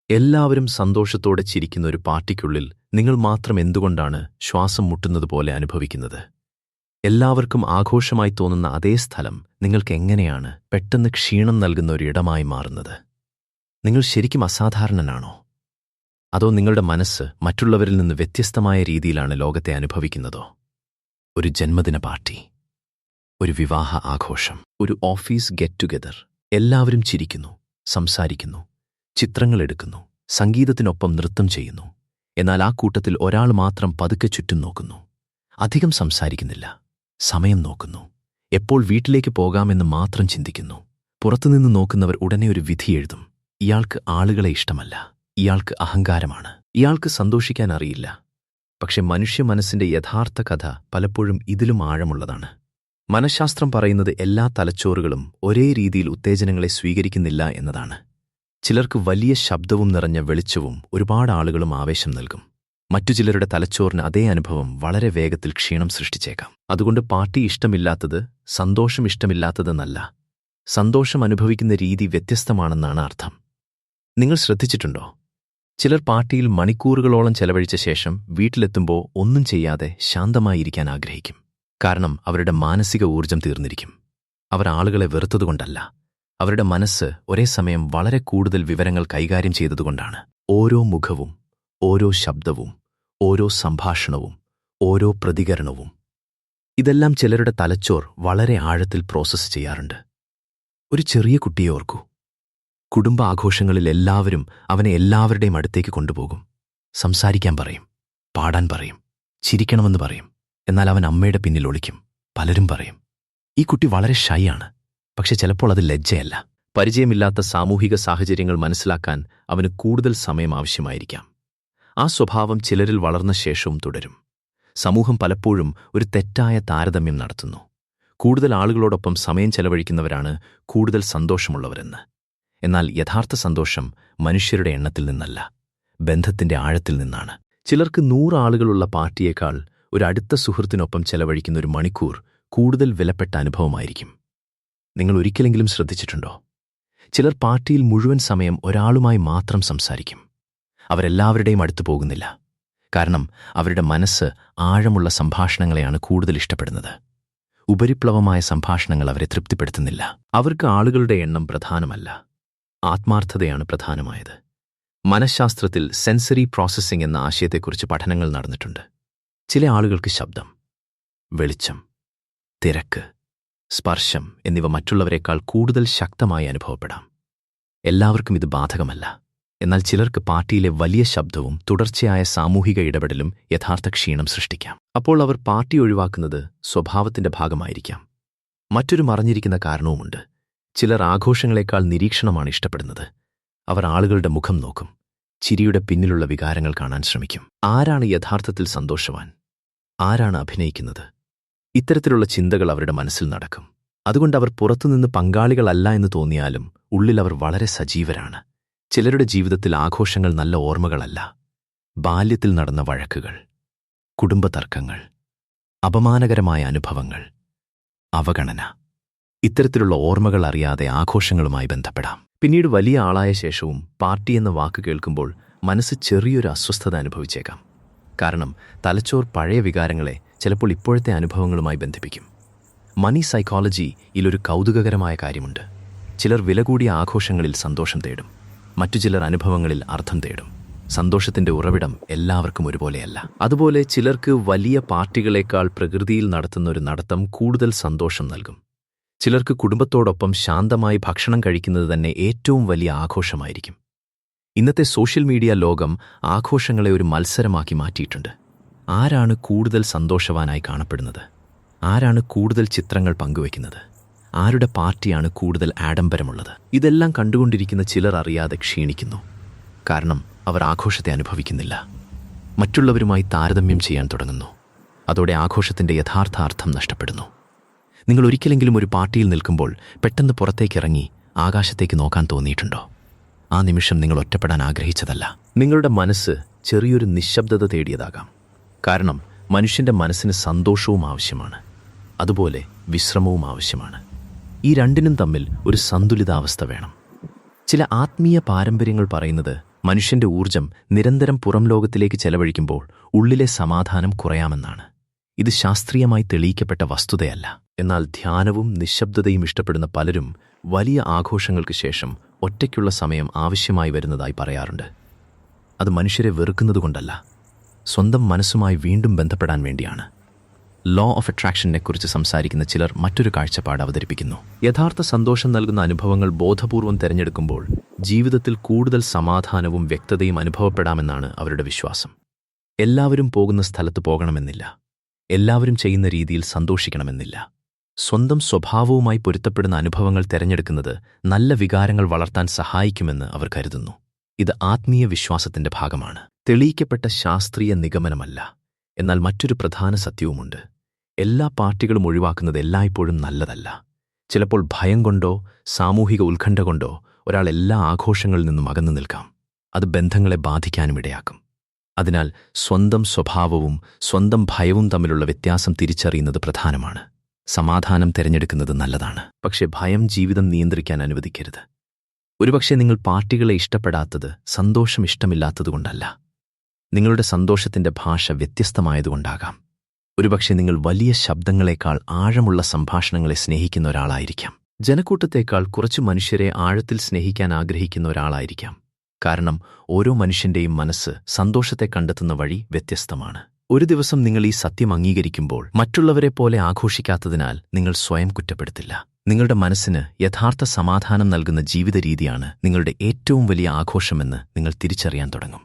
എല്ലാവരും സന്തോഷത്തോടെ ചിരിക്കുന്ന ഒരു പാർട്ടിക്കുള്ളിൽ നിങ്ങൾ മാത്രം എന്തുകൊണ്ടാണ് ശ്വാസം മുട്ടുന്നതുപോലെ അനുഭവിക്കുന്നത്? എല്ലാവർക്കും ആഘോഷമായി തോന്നുന്ന അതേ സ്ഥലം നിങ്ങൾക്ക് എങ്ങനെയാണ് പെട്ടെന്ന് ക്ഷീണം നൽകുന്ന ഒരു ഇടമായി മാറുന്നത്? നിങ്ങൾ ശരിക്കും അസാധാരണനാണോ? അതോ നിങ്ങളുടെ മനസ്സ് മറ്റുള്ളവരിൽ നിന്ന് വ്യത്യസ്തമായ രീതിയിലാണ് ലോകത്തെ അനുഭവിക്കുന്നതോ? ഒരു ജന്മദിന പാർട്ടി, ഒരു വിവാഹ ആഘോഷം, ഒരു ഓഫീസ് ഗെറ്റ് ടുഗെദർ, എല്ലാവരും ചിരിക്കുന്നു, സംസാരിക്കുന്നു, ചിത്രങ്ങളെടുക്കുന്നു, സംഗീതത്തിനൊപ്പം നൃത്തം ചെയ്യുന്നു. എന്നാൽ ആ കൂട്ടത്തിൽ ഒരാൾ മാത്രം പതുക്കെ ചുറ്റും നോക്കുന്നു. അധികം സംസാരിക്കുന്നില്ല, സമയം നോക്കുന്നു, എപ്പോൾ വീട്ടിലേക്ക് പോകാമെന്ന് മാത്രം ചിന്തിക്കുന്നു. പുറത്തുനിന്ന് നോക്കുന്നവർ ഉടനെ ഒരു വിധി എഴുതും. ഇയാൾക്ക് ആളുകളെ ഇഷ്ടമല്ല, ഇയാൾക്ക് അഹങ്കാരമാണ്, ഇയാൾക്ക് സന്തോഷിക്കാൻ അറിയില്ല. പക്ഷെ മനുഷ്യ മനസ്സിന്റെ യഥാർത്ഥ കഥ പലപ്പോഴും ഇതിലും ആഴമുള്ളതാണ്. മനഃശാസ്ത്രം പറയുന്നത് എല്ലാ തലച്ചോറുകളും ഒരേ രീതിയിൽ ഉത്തേജനങ്ങളെ സ്വീകരിക്കുന്നില്ല എന്നതാണ്. ചിലർക്ക് വലിയ ശബ്ദവും നിറഞ്ഞ വെളിച്ചവും ഒരുപാട് ആളുകളും ആവേശം നൽകും. മറ്റു ചിലരുടെ തലച്ചോറിന് അതേ അനുഭവം വളരെ വേഗത്തിൽ ക്ഷീണം സൃഷ്ടിച്ചേക്കാം. അതുകൊണ്ട് പാർട്ടി ഇഷ്ടമില്ലാത്തത് സന്തോഷം ഇഷ്ടമില്ലാത്തതെന്നല്ല, സന്തോഷം അനുഭവിക്കുന്ന രീതി വ്യത്യസ്തമാണെന്നാണ് അർത്ഥം. നിങ്ങൾ ശ്രദ്ധിച്ചിട്ടുണ്ടോ? ചിലർ പാർട്ടിയിൽ മണിക്കൂറുകളോളം ചെലവഴിച്ച ശേഷം വീട്ടിലെത്തുമ്പോൾ ഒന്നും ചെയ്യാതെ ശാന്തമായിരിക്കാൻ ആഗ്രഹിക്കും. കാരണം അവരുടെ മാനസിക ഊർജം തീർന്നിരിക്കും. അവർ ആളുകളെ വെറുത്തതുകൊണ്ടല്ല, അവരുടെ മനസ്സ് ഒരേ സമയം വളരെ കൂടുതൽ വിവരങ്ങൾ കൈകാര്യം ചെയ്തതുകൊണ്ടാണ്. ഓരോ മുഖവും, ഓരോ ശബ്ദവും, ഓരോ സംഭാഷണവും, ഓരോ പ്രതികരണവും, ഇതെല്ലാം ചിലരുടെ തലച്ചോർ വളരെ ആഴത്തിൽ പ്രോസസ്സ് ചെയ്യാറുണ്ട്. ഒരു ചെറിയ കുട്ടിയെ ഓർക്കൂ. കുടുംബ ആഘോഷങ്ങളിൽ എല്ലാവരും അവനെ എല്ലാവരുടെയും അടുത്തേക്ക് കൊണ്ടുപോകും. സംസാരിക്കാൻ പറയും, പാടാൻ പറയും, ചിരിക്കണമെന്ന് പറയും. എന്നാൽ അവൻ അമ്മയുടെ പിന്നിൽ ഒളിക്കും. പലരും പറയും, ഈ കുട്ടി വളരെ ഷൈ ആണ്. പക്ഷെ ചിലപ്പോൾ അത് ലജ്ജയല്ല. പരിചയമില്ലാത്ത സാമൂഹിക സാഹചര്യങ്ങൾ മനസ്സിലാക്കാൻ അവന് കൂടുതൽ സമയം ആവശ്യമായിരിക്കാം. ആ സ്വഭാവം ചിലരിൽ വളർന്ന ശേഷവും തുടരും. സമൂഹം പലപ്പോഴും ഒരു തെറ്റായ താരതമ്യം നടത്തുന്നു. കൂടുതൽ ആളുകളോടൊപ്പം സമയം ചെലവഴിക്കുന്നവരാണ് കൂടുതൽ സന്തോഷമുള്ളവരെന്ന്. എന്നാൽ യഥാർത്ഥ സന്തോഷം മനുഷ്യരുടെ എണ്ണത്തിൽ നിന്നല്ല, ബന്ധത്തിന്റെ ആഴത്തിൽ നിന്നാണ്. ചിലർക്ക് 100 ആളുകളുള്ള പാർട്ടിയേക്കാൾ ഒരു അടുത്ത സുഹൃത്തിനൊപ്പം ചെലവഴിക്കുന്ന ഒരു മണിക്കൂർ കൂടുതൽ വിലപ്പെട്ട അനുഭവമായിരിക്കും. നിങ്ങൾ ഒരിക്കലെങ്കിലും ശ്രദ്ധിച്ചിട്ടുണ്ടോ? ചിലർ പാർട്ടിയിൽ മുഴുവൻ സമയം ഒരാളുമായി മാത്രം സംസാരിക്കും. അവരെല്ലാവരുടെയും അടുത്തു പോകുന്നില്ല. കാരണം അവരുടെ മനസ്സ് ആഴമുള്ള സംഭാഷണങ്ങളെയാണ് കൂടുതൽ ഇഷ്ടപ്പെടുന്നത്. ഉപരിപ്ലവമായ സംഭാഷണങ്ങൾ അവരെ തൃപ്തിപ്പെടുത്തുന്നില്ല. അവർക്ക് ആളുകളുടെ എണ്ണം പ്രധാനമല്ല, ആത്മാർത്ഥതയാണ് പ്രധാനമായത്. മനഃശാസ്ത്രത്തിൽ സെൻസറി പ്രോസസ്സിംഗ് എന്ന ആശയത്തെക്കുറിച്ച് പഠനങ്ങൾ നടന്നിട്ടുണ്ട്. ചില ആളുകൾക്ക് ശബ്ദം, വെളിച്ചം, തിരക്ക്, സ്പർശം എന്നിവ മറ്റുള്ളവരെക്കാൾ കൂടുതൽ ശക്തമായി അനുഭവപ്പെടാം. എല്ലാവർക്കും ഇത് ബാധകമല്ല. എന്നാൽ ചിലർക്ക് പാർട്ടിയിലെ വലിയ ശബ്ദവും തുടർച്ചയായ സാമൂഹിക ഇടപെടലും യഥാർത്ഥ ക്ഷീണം സൃഷ്ടിക്കാം. അപ്പോൾ അവർ പാർട്ടി ഒഴിവാക്കുന്നത് സ്വഭാവത്തിന്റെ ഭാഗമായിരിക്കാം. മറ്റൊരു മറഞ്ഞിരിക്കുന്ന കാരണവുമുണ്ട്. ചിലർ ആഘോഷങ്ങളെക്കാൾ നിരീക്ഷണമാണ് ഇഷ്ടപ്പെടുന്നത്. അവർ ആളുകളുടെ മുഖം നോക്കും, ചിരിയുടെ പിന്നിലുള്ള വികാരങ്ങൾ കാണാൻ ശ്രമിക്കും. ആരാണ് യഥാർത്ഥത്തിൽ സന്തോഷവാൻ? ആരാണ് അഭിനയിക്കുന്നത്? ഇത്തരത്തിലുള്ള ചിന്തകൾ അവരുടെ മനസ്സിൽ നടക്കും. അതുകൊണ്ട് അവർ പുറത്തുനിന്ന് പങ്കാളികളല്ല എന്ന് തോന്നിയാലും ഉള്ളിൽ അവർ വളരെ സജീവരാണ്. ചിലരുടെ ജീവിതത്തിൽ ആഘോഷങ്ങൾ നല്ല ഓർമ്മകളല്ല, ബാല്യത്തിൽ നടന്ന വഴക്കുകൾ, കുടുംബ തർക്കങ്ങൾ, അപമാനകരമായ അനുഭവങ്ങൾ, അവഗണന, ഇത്തരത്തിലുള്ള ഓർമ്മകൾ അറിയാതെ ആഘോഷങ്ങളുമായി ബന്ധപ്പെടാം. പിന്നീട് വലിയ ആളായ ശേഷവും പാർട്ടി എന്ന വാക്ക് കേൾക്കുമ്പോൾ മനസ്സ് ചെറിയൊരു അസ്വസ്ഥത അനുഭവിച്ചേക്കാം. കാരണം തലച്ചോർ പഴയ വികാരങ്ങളെ ചിലപ്പോൾ ഇപ്പോഴത്തെ അനുഭവങ്ങളുമായി ബന്ധിപ്പിക്കും. മണി സൈക്കോളജിയിലൊരു കൗതുകകരമായ കാര്യമുണ്ട്. ചിലർ വില കൂടിയ ആഘോഷങ്ങളിൽ സന്തോഷം തേടും, മറ്റു ചിലർ അനുഭവങ്ങളിൽ അർത്ഥം തേടും. സന്തോഷത്തിന്റെ ഉറവിടം എല്ലാവർക്കും ഒരുപോലെയല്ല. അതുപോലെ ചിലർക്ക് വലിയ പാർട്ടികളേക്കാൾ പ്രകൃതിയിൽ നടത്തുന്ന ഒരു നടത്തം കൂടുതൽ സന്തോഷം നൽകും. ചിലർക്ക് കുടുംബത്തോടൊപ്പം ശാന്തമായി ഭക്ഷണം കഴിക്കുന്നത് തന്നെ ഏറ്റവും വലിയ ആഘോഷമായിരിക്കും. ഇന്നത്തെ സോഷ്യൽ മീഡിയ ലോകം ആഘോഷങ്ങളെ ഒരു മത്സരമാക്കി മാറ്റിയിട്ടുണ്ട്. ആരാണ് കൂടുതൽ സന്തോഷവാനായി കാണപ്പെടുന്നത്? ആരാണ് കൂടുതൽ ചിത്രങ്ങൾ പങ്കുവയ്ക്കുന്നത്? ആരുടെ പാർട്ടിയാണ് കൂടുതൽ ആഡംബരമുള്ളത്? ഇതെല്ലാം കണ്ടുകൊണ്ടിരിക്കുന്ന ചിലർ അറിയാതെ ക്ഷീണിക്കുന്നു. കാരണം അവർ ആഘോഷത്തെ അനുഭവിക്കുന്നില്ല, മറ്റുള്ളവരുമായി താരതമ്യം ചെയ്യാൻ തുടങ്ങുന്നു. അതോടെ ആഘോഷത്തിന്റെ യഥാർത്ഥ അർത്ഥം നഷ്ടപ്പെടുന്നു. നിങ്ങൾ ഒരിക്കലെങ്കിലും ഒരു പാർട്ടിയിൽ നിൽക്കുമ്പോൾ പെട്ടെന്ന് പുറത്തേക്കിറങ്ങി ആകാശത്തേക്ക് നോക്കാൻ തോന്നിയിട്ടുണ്ടോ? ആ നിമിഷം നിങ്ങൾ ഒറ്റപ്പെടാൻ ആഗ്രഹിച്ചതല്ല. നിങ്ങളുടെ മനസ്സ് ചെറിയൊരു നിശബ്ദത തേടിയതാകാം. കാരണം മനുഷ്യന്റെ മനസ്സിന് സന്തോഷവും ആവശ്യമാണ്, അതുപോലെ വിശ്രമവും ആവശ്യമാണ്. ഈ രണ്ടിനും തമ്മിൽ ഒരു സന്തുലിതാവസ്ഥ വേണം. ചില ആത്മീയ പാരമ്പര്യങ്ങൾ പറയുന്നത് മനുഷ്യന്റെ ഊർജം നിരന്തരം പുറം ലോകത്തിലേക്ക് ചെലവഴിക്കുമ്പോൾ ഉള്ളിലെ സമാധാനം കുറയാമെന്നാണ്. ഇത് ശാസ്ത്രീയമായി തെളിയിക്കപ്പെട്ട വസ്തുതയല്ല. എന്നാൽ ധ്യാനവും നിശ്ശബ്ദതയും ഇഷ്ടപ്പെടുന്ന പലരും വലിയ ആഘോഷങ്ങൾക്ക് ശേഷം ഒറ്റയ്ക്കുള്ള സമയം ആവശ്യമായി വരുന്നതായി പറയാറുണ്ട്. അത് മനുഷ്യരെ വെറുക്കുന്നതുകൊണ്ടല്ല, സ്വന്തം മനസ്സുമായി വീണ്ടും ബന്ധപ്പെടാൻ വേണ്ടിയാണ്. ലോ ഓഫ് അട്രാക്ഷനെക്കുറിച്ച് സംസാരിക്കുന്ന ചിലർ മറ്റൊരു കാഴ്ചപ്പാട് അവതരിപ്പിക്കുന്നു. യഥാർത്ഥ സന്തോഷം നൽകുന്ന അനുഭവങ്ങൾ ബോധപൂർവം തിരഞ്ഞെടുക്കുമ്പോൾ ജീവിതത്തിൽ കൂടുതൽ സമാധാനവും വ്യക്തതയും അനുഭവപ്പെടാമെന്നാണ് അവരുടെ വിശ്വാസം. എല്ലാവരും പോകുന്ന സ്ഥലത്ത് പോകണമെന്നില്ല, എല്ലാവരും ചെയ്യുന്ന രീതിയിൽ സന്തോഷിക്കണമെന്നില്ല. സ്വന്തം സ്വഭാവവുമായി പൊരുത്തപ്പെടുന്ന അനുഭവങ്ങൾ തിരഞ്ഞെടുക്കുന്നത് നല്ല വികാരങ്ങൾ വളർത്താൻ സഹായിക്കുമെന്ന് അവർ കരുതുന്നു. ഇത് ആത്മീയ വിശ്വാസത്തിന്റെ ഭാഗമാണ്, തെളിയിക്കപ്പെട്ട ശാസ്ത്രീയ നിഗമനമല്ല. എന്നാൽ മറ്റൊരു പ്രധാന സത്യവുമുണ്ട്. എല്ലാ പാർട്ടികളും ഒഴിവാക്കുന്നത് എല്ലായ്പ്പോഴും നല്ലതല്ല. ചിലപ്പോൾ ഭയം കൊണ്ടോ സാമൂഹിക ഉത്കണ്ഠ കൊണ്ടോ ഒരാൾ എല്ലാ ആഘോഷങ്ങളിൽ നിന്നും അകന്നു നിൽക്കാം. അത് ബന്ധങ്ങളെ ബാധിക്കാനും ഇടയാക്കും. അതിനാൽ സ്വന്തം സ്വഭാവവും സ്വന്തം ഭയവും തമ്മിലുള്ള വ്യത്യാസം തിരിച്ചറിയുന്നത് പ്രധാനമാണ്. സമാധാനം തിരഞ്ഞെടുക്കുന്നത് നല്ലതാണ്, പക്ഷേ ഭയം ജീവിതം നിയന്ത്രിക്കാൻ അനുവദിക്കരുത്. ഒരുപക്ഷെ നിങ്ങൾ പാർട്ടികളെ ഇഷ്ടപ്പെടാത്തത് സന്തോഷം ഇഷ്ടമില്ലാത്തതുകൊണ്ടല്ല, നിങ്ങളുടെ സന്തോഷത്തിന്റെ ഭാഷ വ്യത്യസ്തമായതുകൊണ്ടാകാം. ഒരുപക്ഷെ നിങ്ങൾ വലിയ ശബ്ദങ്ങളെക്കാൾ ആഴമുള്ള സംഭാഷണങ്ങളെ സ്നേഹിക്കുന്ന ഒരാളായിരിക്കാം. ജനക്കൂട്ടത്തേക്കാൾ കുറച്ചു മനുഷ്യരെ ആഴത്തിൽ സ്നേഹിക്കാൻ ആഗ്രഹിക്കുന്ന ഒരാളായിരിക്കാം. കാരണം ഓരോ മനുഷ്യന്റെയും മനസ്സ് സന്തോഷത്തെ കണ്ടെത്തുന്ന വഴി വ്യത്യസ്തമാണ്. ഒരു ദിവസം നിങ്ങൾ ഈ സത്യം അംഗീകരിക്കുമ്പോൾ മറ്റുള്ളവരെ പോലെ ആഘോഷിക്കാത്തതിനാൽ നിങ്ങൾ സ്വയം കുറ്റപ്പെടുത്തില്ല. നിങ്ങളുടെ മനസ്സിന് യഥാർത്ഥ സമാധാനം നൽകുന്ന ജീവിത രീതിയാണ് നിങ്ങളുടെ ഏറ്റവും വലിയ ആഘോഷമെന്ന് നിങ്ങൾ തിരിച്ചറിയാൻ തുടങ്ങും.